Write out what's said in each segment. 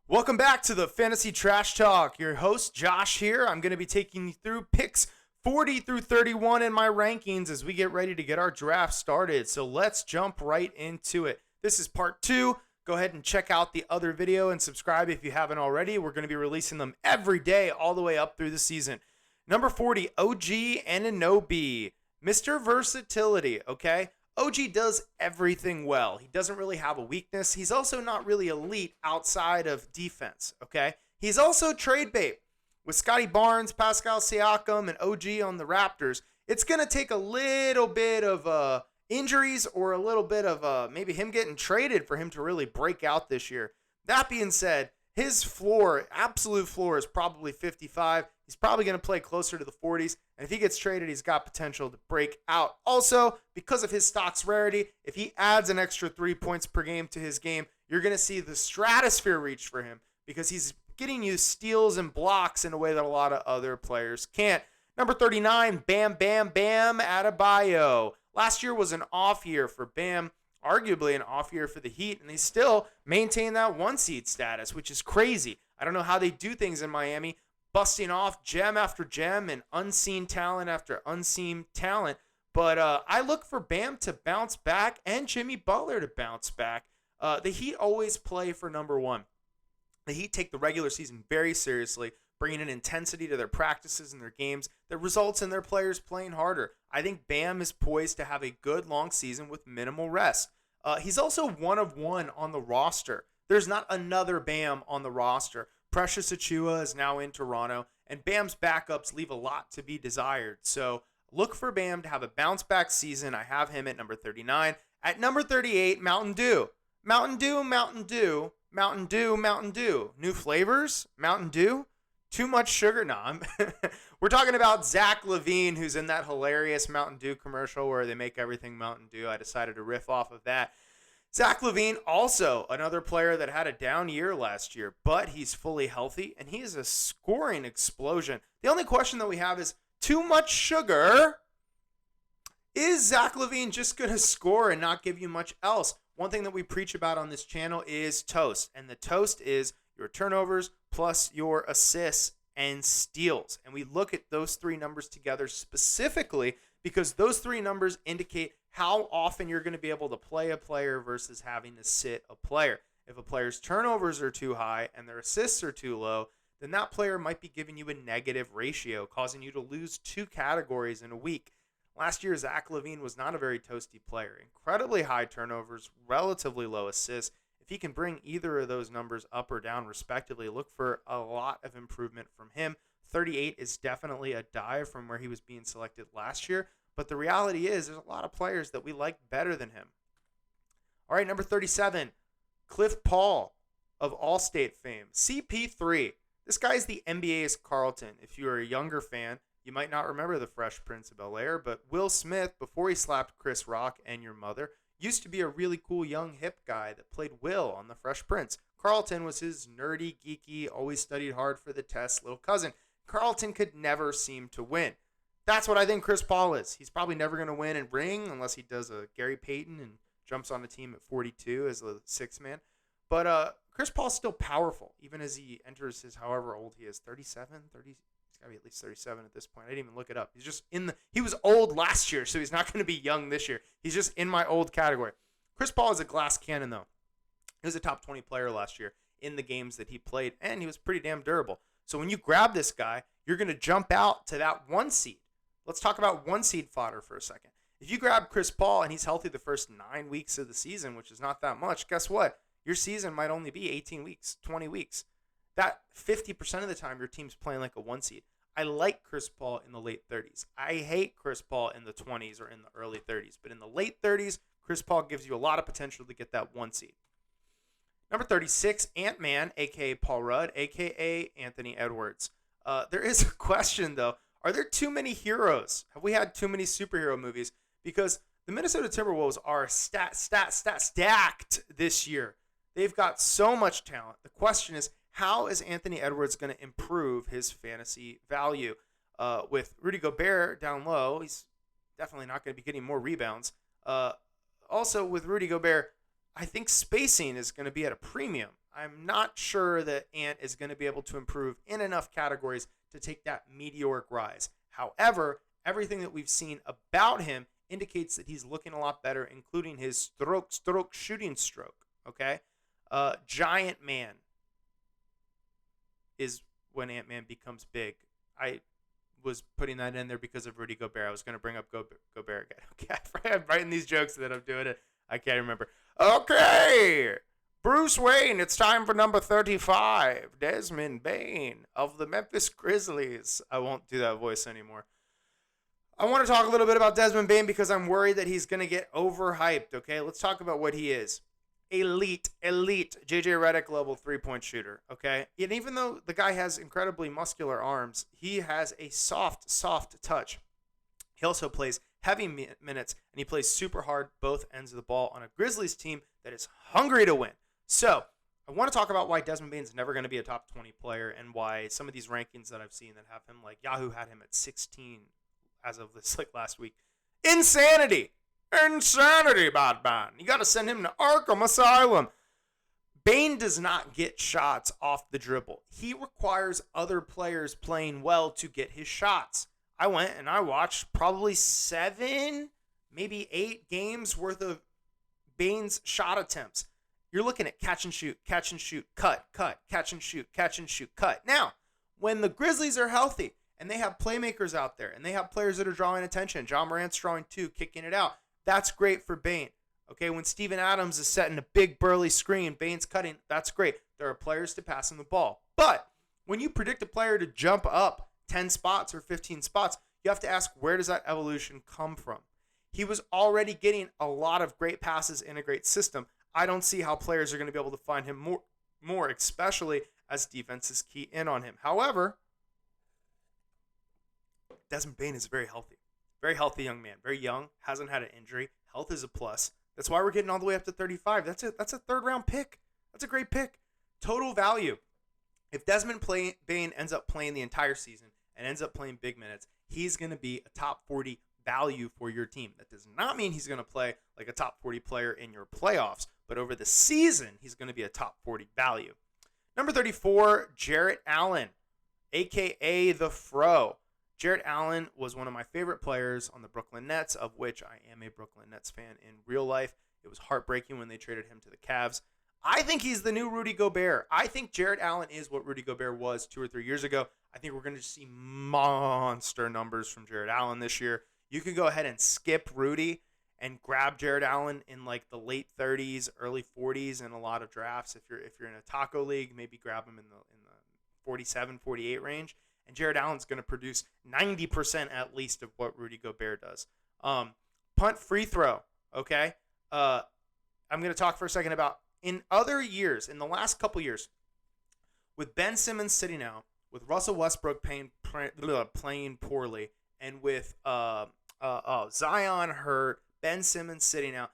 Welcome back to the Fantasy Trash Talk. Your host, Josh, here. I'm going to be taking you through picks 40 through 31 in my rankings as we get ready to get our draft started. So let's jump right into it. This is part 2. Go ahead and check out the other video and subscribe if you haven't already. We're going to be releasing them every day all the way up through the season. Number 40, OG Anunoby. Mr. Versatility, okay? OG does everything well. He doesn't really have a weakness. He's also not really elite outside of defense, okay? He's also trade bait. With Scotty Barnes, Pascal Siakam, and OG on the Raptors, it's going to take a little bit of injuries or a little bit of maybe him getting traded for him to really break out this year. That being said, his floor, absolute floor, is probably 55. He's probably going to play closer to the 40s. And if he gets traded, he's got potential to break out. Also, because of his stock's rarity, if he adds an extra 3 points per game to his game, you're going to see the stratosphere reach for him because he's getting you steals and blocks in a way that a lot of other players can't. Number 39, Bam Bam Bam Adebayo. Last year was an off year for Bam, arguably an off year for the Heat, and they still maintain that 1 seed status, which is crazy. I don't know how they do things in Miami, busting off gem after gem and unseen talent after unseen talent. But I look for Bam to bounce back and Jimmy Butler to bounce back. The Heat always play for number 1. The Heat take the regular season very seriously, bringing an intensity to their practices and their games that results in their players playing harder. I think Bam is poised to have a good long season with minimal rest. He's also 1 of 1 on the roster. There's not another Bam on the roster. Precious Achiuwa is now in Toronto, and Bam's backups leave a lot to be desired. So look for Bam to have a bounce-back season. I have him at number 39. At number 38, Mountain Dew. Mountain Dew, Mountain Dew, Mountain Dew, Mountain Dew. New flavors? Mountain Dew? Too much sugar? No, we're talking about Zach LaVine, who's in that hilarious Mountain Dew commercial where they make everything Mountain Dew. I decided to riff off of that. Zach LaVine, also another player that had a down year last year, but he's fully healthy, and he is a scoring explosion. The only question that we have is, too much sugar? Is Zach LaVine just going to score and not give you much else? One thing that we preach about on this channel is toast, and the toast is your turnovers plus your assists and steals. And we look at those 3 numbers together specifically because those 3 numbers indicate how often you're going to be able to play a player versus having to sit a player. If a player's turnovers are too high and their assists are too low, then that player might be giving you a negative ratio, causing you to lose 2 categories in a week. Last year, Zach LaVine was not a very toasty player. Incredibly high turnovers, relatively low assists. If he can bring either of those numbers up or down respectively, look for a lot of improvement from him. 38 is definitely a dive from where he was being selected last year. But the reality is there's a lot of players that we like better than him. All right, number 37, Cliff Paul of Allstate fame. CP3. This guy's the NBA's Carlton. If you're a younger fan, you might not remember the Fresh Prince of Bel-Air, but Will Smith, before he slapped Chris Rock and your mother, used to be a really cool young hip guy that played Will on the Fresh Prince. Carlton was his nerdy, geeky, always studied hard for the test little cousin. Carlton could never seem to win. That's what I think Chris Paul is. He's probably never going to win and ring unless he does a Gary Payton and jumps on the team at 42 as the 6th man. But Chris Paul's still powerful, even as he enters his however old he is, 37, 30. He's got to be at least 37 at this point. I didn't even look it up. He's just he was old last year, so he's not going to be young this year. He's just in my old category. Chris Paul is a glass cannon, though. He was a top 20 player last year in the games that he played, and he was pretty damn durable. So when you grab this guy, you're going to jump out to that 1 seed. Let's talk about 1 seed fodder for a second. If you grab Chris Paul and he's healthy the first 9 weeks of the season, which is not that much, guess what? Your season might only be 18 weeks, 20 weeks. That 50% of the time your team's playing like a 1 seed. I like Chris Paul in the late 30s. I hate Chris Paul in the 20s or in the early 30s. But in the late 30s, Chris Paul gives you a lot of potential to get that 1 seed. Number 36, Ant-Man, a.k.a. Paul Rudd, a.k.a. Anthony Edwards. There is a question, though. Are there too many heroes? Have we had too many superhero movies? Because the Minnesota Timberwolves are stacked this year. They've got so much talent. The question is, how is Anthony Edwards going to improve his fantasy value? With Rudy Gobert down low, he's definitely not going to be getting more rebounds. Also, with Rudy Gobert, I think spacing is going to be at a premium. I'm not sure that Ant is going to be able to improve in enough categories to take that meteoric rise. However, everything that we've seen about him indicates that he's looking a lot better, including his shooting stroke. Okay? Giant man is when Ant-Man becomes big. I was putting that in there because of Rudy Gobert. I was going to bring up Gobert again. Okay, I'm writing these jokes that I'm doing it. I can't remember. Okay, Bruce Wayne, it's time for number 35, Desmond Bane of the Memphis Grizzlies. I won't do that voice anymore. I want to talk a little bit about Desmond Bane because I'm worried that he's going to get overhyped, okay? Let's talk about what he is. Elite JJ Redick level 3-point shooter, okay? And even though the guy has incredibly muscular arms, he has a soft touch. He also plays heavy minutes, and he plays super hard both ends of the ball on a Grizzlies team that is hungry to win. So I want to talk about why Desmond Bane's never going to be a top 20 player and why some of these rankings that I've seen that have him, like Yahoo had him at 16 as of this last week. Insanity, Batman. You got to send him to Arkham Asylum. Bane does not get shots off the dribble. He requires other players playing well to get his shots. I went and I watched probably 7, maybe 8 games worth of Bane's shot attempts. You're looking at catch and shoot, cut, catch and shoot, cut. Now, when the Grizzlies are healthy and they have playmakers out there and they have players that are drawing attention, John Morant's drawing 2, kicking it out, that's great for Bane. Okay, when Steven Adams is setting a big burly screen, Bane's cutting, that's great. There are players to pass him the ball. But when you predict a player to jump up 10 spots or 15 spots, you have to ask, where does that evolution come from? He was already getting a lot of great passes in a great system. I don't see how players are going to be able to find him more, especially as defenses key in on him. However, Desmond Bane is very healthy young man, very young, hasn't had an injury. Health is a plus. That's why we're getting all the way up to 35. That's a third-round pick. That's a great pick. Total value. If Desmond Bane ends up playing the entire season and ends up playing big minutes, he's going to be a top 40 value for your team. That does not mean he's going to play like a top 40 player in your playoffs, but over the season, he's going to be a top 40 value. Number 34, Jarrett Allen, a.k.a. the Fro. Jarrett Allen was one of my favorite players on the Brooklyn Nets, of which I am a Brooklyn Nets fan in real life. It was heartbreaking when they traded him to the Cavs. I think he's the new Rudy Gobert. I think Jarrett Allen is what Rudy Gobert was 2 or 3 years ago. I think we're going to see monster numbers from Jarrett Allen this year. You can go ahead and skip Rudy and grab Jarrett Allen in like the late 30s, early 40s in a lot of drafts. If you're in a taco league, maybe grab him in the 47, 48 range. And Jarrett Allen's going to produce 90% at least of what Rudy Gobert does. Punt free throw, okay? I'm going to talk for a second about in other years, in the last couple years, with Ben Simmons sitting out, with Russell Westbrook playing poorly, and with Zion hurt, Ben Simmons sitting out,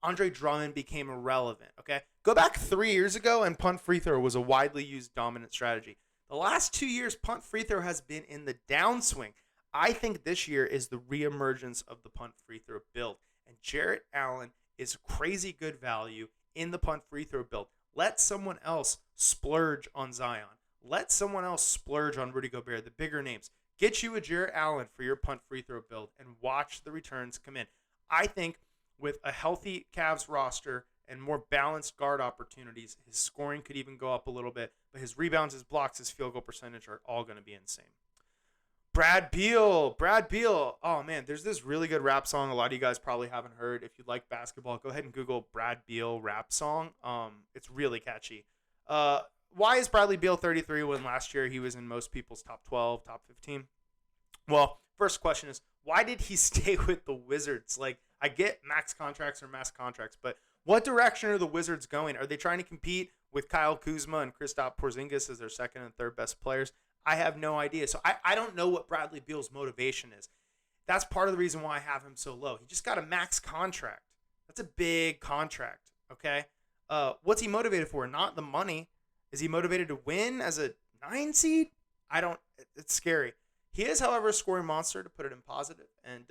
Andre Drummond became irrelevant, okay? Go back 3 years ago, and punt free throw was a widely used dominant strategy. The last 2 years, punt free throw has been in the downswing. I think this year is the reemergence of the punt free throw build. And Jarrett Allen is crazy good value in the punt free throw build. Let someone else splurge on Zion. Let someone else splurge on Rudy Gobert, the bigger names. Get you a Jarrett Allen for your punt free throw build and watch the returns come in. I think with a healthy Cavs roster and more balanced guard opportunities, his scoring could even go up a little bit, but his rebounds, his blocks, his field goal percentage are all going to be insane. Brad Beal. Oh, man, there's this really good rap song a lot of you guys probably haven't heard. If you like basketball, go ahead and Google Brad Beal rap song. It's really catchy. Why is Bradley Beal 33 when last year he was in most people's top 12, top 15? Well, first question is, why did he stay with the Wizards? Like, I get max contracts or mass contracts, but what direction are the Wizards going? Are they trying to compete with Kyle Kuzma and Kristaps Porzingis as their second and third best players? I have no idea. So I don't know what Bradley Beal's motivation is. That's part of the reason why I have him so low. He just got a max contract. That's a big contract, okay? What's he motivated for? Not the money. Is he motivated to win as a 9 seed? It's scary. He is, however, a scoring monster, to put it in positive. And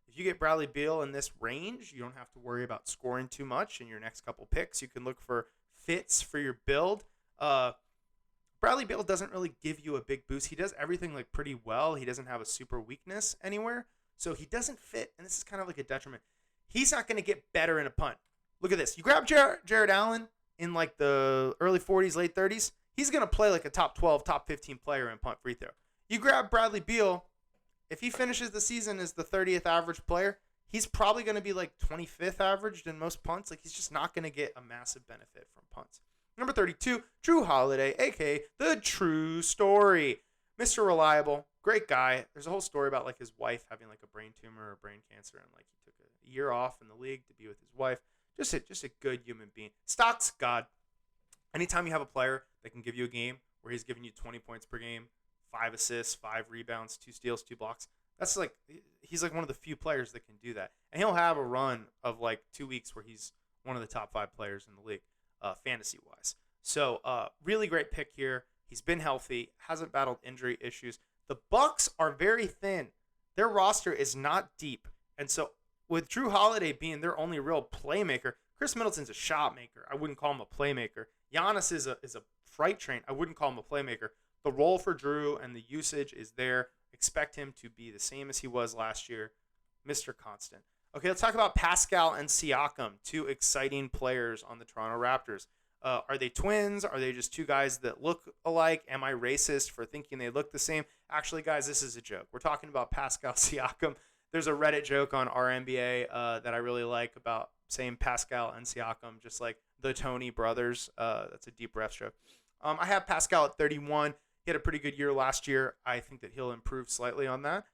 If you get Bradley Beal in this range, you don't have to worry about scoring too much in your next couple picks. You can look for fits for your build. Bradley Beal doesn't really give you a big boost. He does everything like pretty well. He doesn't have a super weakness anywhere. So he doesn't fit, and this is kind of like a detriment. He's not going to get better in a punt. Look at this. You grab Jarrett Allen in like the early 40s, late 30s. He's going to play like a top 12, top 15 player in punt free throw. You grab Bradley Beal. If he finishes the season as the 30th average player, he's probably going to be like 25th averaged in most punts. Like, he's just not going to get a massive benefit from punts. Number 32, Drew Holiday, a.k.a. the True Story. Mr. Reliable, great guy. There's a whole story about like his wife having like a brain tumor or brain cancer, and like he took a year off in the league to be with his wife. Just a good human being. Stock's God. Anytime you have a player that can give you a game where he's giving you 20 points per game, 5 assists, 5 rebounds, 2 steals, 2 blocks, that's like, he's like one of the few players that can do that. And he'll have a run of like 2 weeks where he's one of the top 5 players in the league, fantasy-wise. So, really great pick here. He's been healthy, hasn't battled injury issues. The Bucks are very thin. Their roster is not deep. And so with Drew Holiday being their only real playmaker, Chris Middleton's a shot maker. I wouldn't call him a playmaker. Giannis is a freight train. I wouldn't call him a playmaker. The role for Drew and the usage is there. Expect him to be the same as he was last year. Mr. Constant. Okay, let's talk about Pascal and Siakam, 2 exciting players on the Toronto Raptors. Are they twins? Are they just 2 guys that look alike? Am I racist for thinking they look the same? Actually, guys, this is a joke. We're talking about Pascal Siakam. There's a Reddit joke on our NBA that I really like about saying Pascal and Siakam, just like the Tony brothers. That's a deep refs joke. I have Pascal at 31. He had a pretty good year last year. I think that he'll improve slightly on that.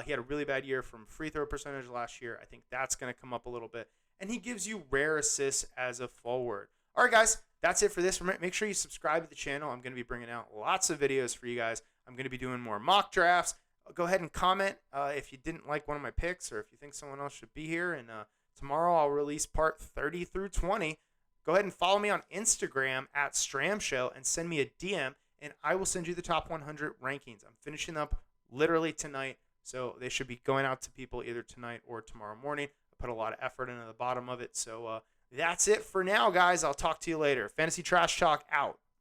He had a really bad year from free throw percentage last year. I think that's going to come up a little bit. And he gives you rare assists as a forward. All right, guys, that's it for this. Make sure you subscribe to the channel. I'm going to be bringing out lots of videos for you guys. I'm going to be doing more mock drafts. Go ahead and comment if you didn't like one of my picks or if you think someone else should be here. And tomorrow I'll release part 30 through 20. Go ahead and follow me on Instagram at StramShow and send me a DM, and I will send you the top 100 rankings. I'm finishing up literally tonight, so they should be going out to people either tonight or tomorrow morning. I put a lot of effort into the bottom of it, so that's it for now, guys. I'll talk to you later. Fantasy Trash Talk out.